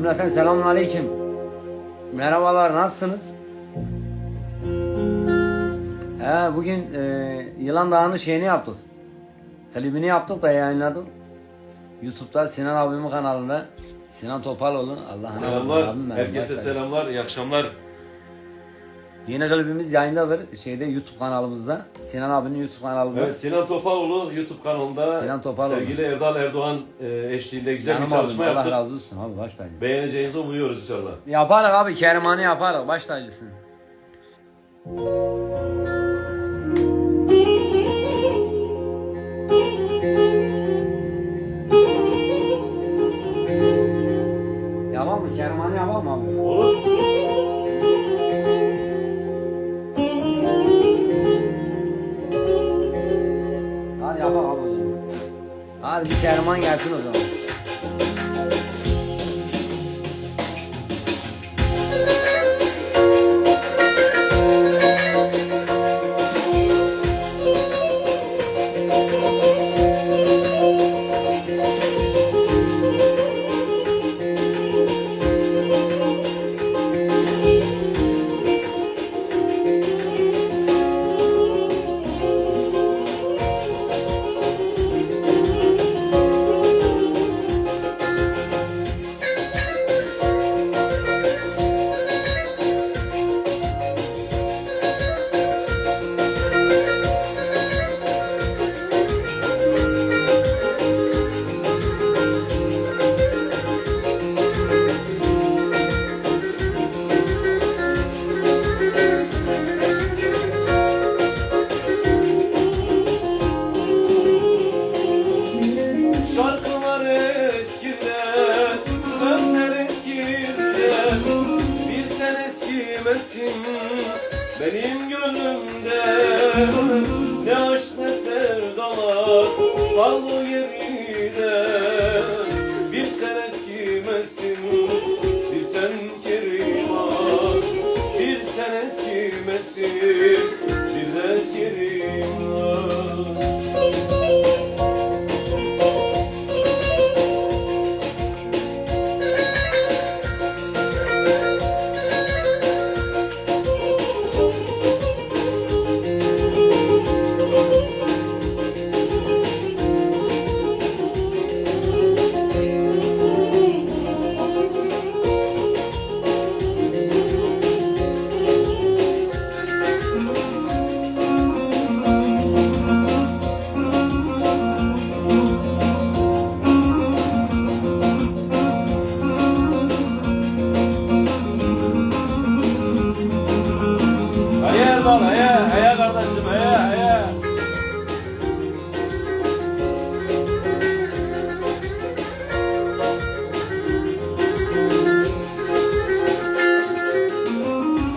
Cümleten selamun aleyküm. Merhabalar, nasılsınız? Bugün Yılan Dağı'nın şeyini yaptık. Klibini yaptık da yayınladık. YouTube'da Sinan abimin kanalında. Sinan Topaloğlu. Allah'ına selamlar. Herkese selamlar. İyi akşamlar. Yeni klibimiz yayındadır. YouTube kanalımızda. Sinan abinin YouTube kanalında. Evet, Sinan Topaloğlu YouTube kanalında. Sinan Topaloğlu. Sevgili Erdal Erdoğan eşliğinde güzel Canım bir çalışma abim, yaptık. Allah razı olsun abi, baş tacısın. Beğeneceğinizi umuyoruz inşallah. Yaparız abi, Kerimhan'ı yaparız, baş tacısın. Yapalım mı? Kerimhan'ı yapalım mı abi? Olur. Hadi yapalım abi o zaman. Hadi bir Kerimhan gelsin o zaman. Şarkılar eskiden, sözler eskiden. Bir sen eskimesin benim gönlümde. Ne aşk ne sevdalar kaldı geride. Bir sen eskimesin, bir sen Keriman. Bir sen eskimesin, bir de Keriman. Heye kardeşim, heye.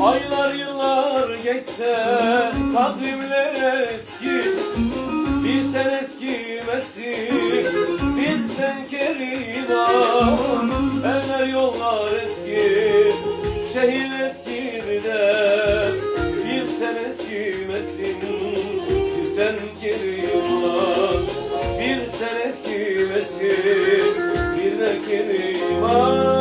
Aylar yıllar geçse, takvimler eski. Bir sen eskimesin, bir sen Keriman. Eller yollar eski, şehir eski bir de. Bir sen eskimesin, bir sen Keriman. Bir sen eskimesin, bir de Keriman.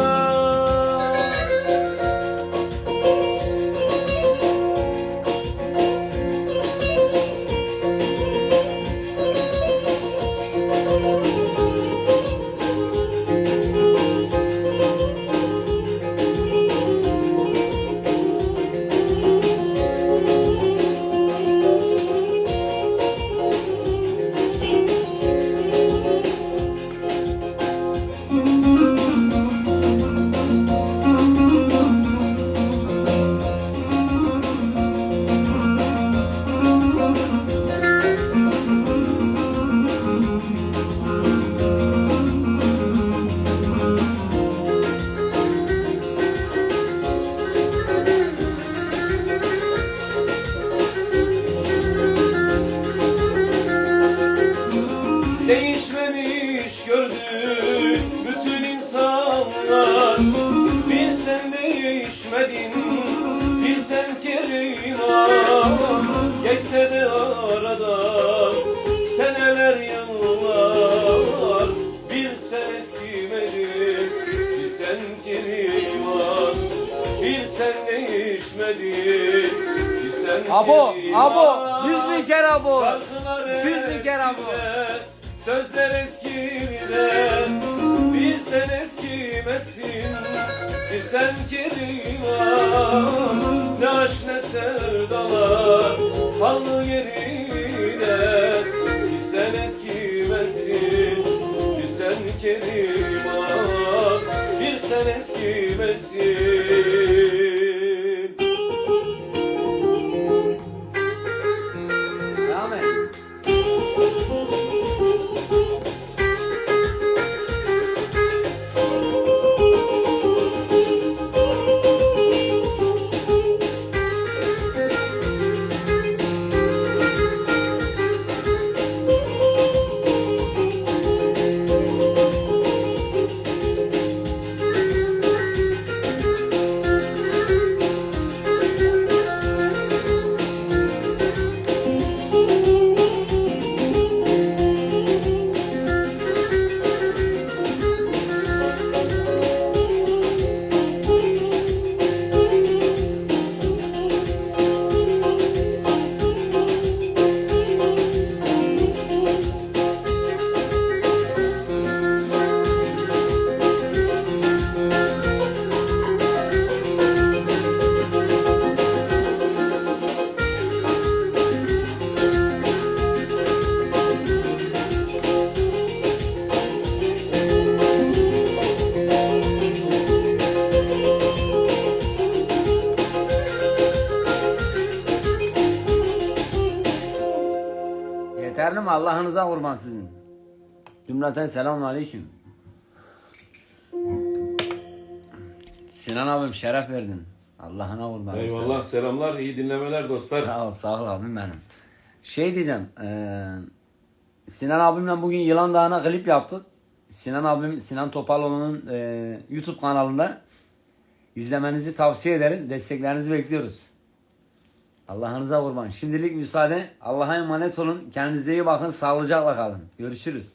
Değişmemiş gördük bütün insanlar. Bir sen değişmedin, bir sen Keriman. Geçse de aradan seneler yıllar. Bir sen eskimedin, bir sen Keriman. Abo, kerim abo, var. 100 bin kere abo. Şarkılar 100 bin kere abo. eskiden, sözler eskiden. Bir sen eskimesin, bir sen Keriman. Ne aşk ne sevdalar, kanlı yerine. Bir sen eskimesin, bir sen Keriman. Bir sen eskimesin. Devam et. Yeterli mi? Allah'ınıza kurban sizin. Cümleten selamun aleyküm. Sinan abim şeref verdin. Allah'ına kurban. Eyvallah, selamlar, iyi dinlemeler dostlar. Sağ ol abim benim. Şey diyeceğim. Sinan abimle bugün Yılan Dağı'na klip yaptık. Sinan abim, Sinan Topaloğlu'nun YouTube kanalında izlemenizi tavsiye ederiz. Desteklerinizi bekliyoruz. Allah'ınıza kurban. Şimdilik müsaade. Allah'a emanet olun. Kendinize iyi bakın. Sağlıcakla kalın. Görüşürüz.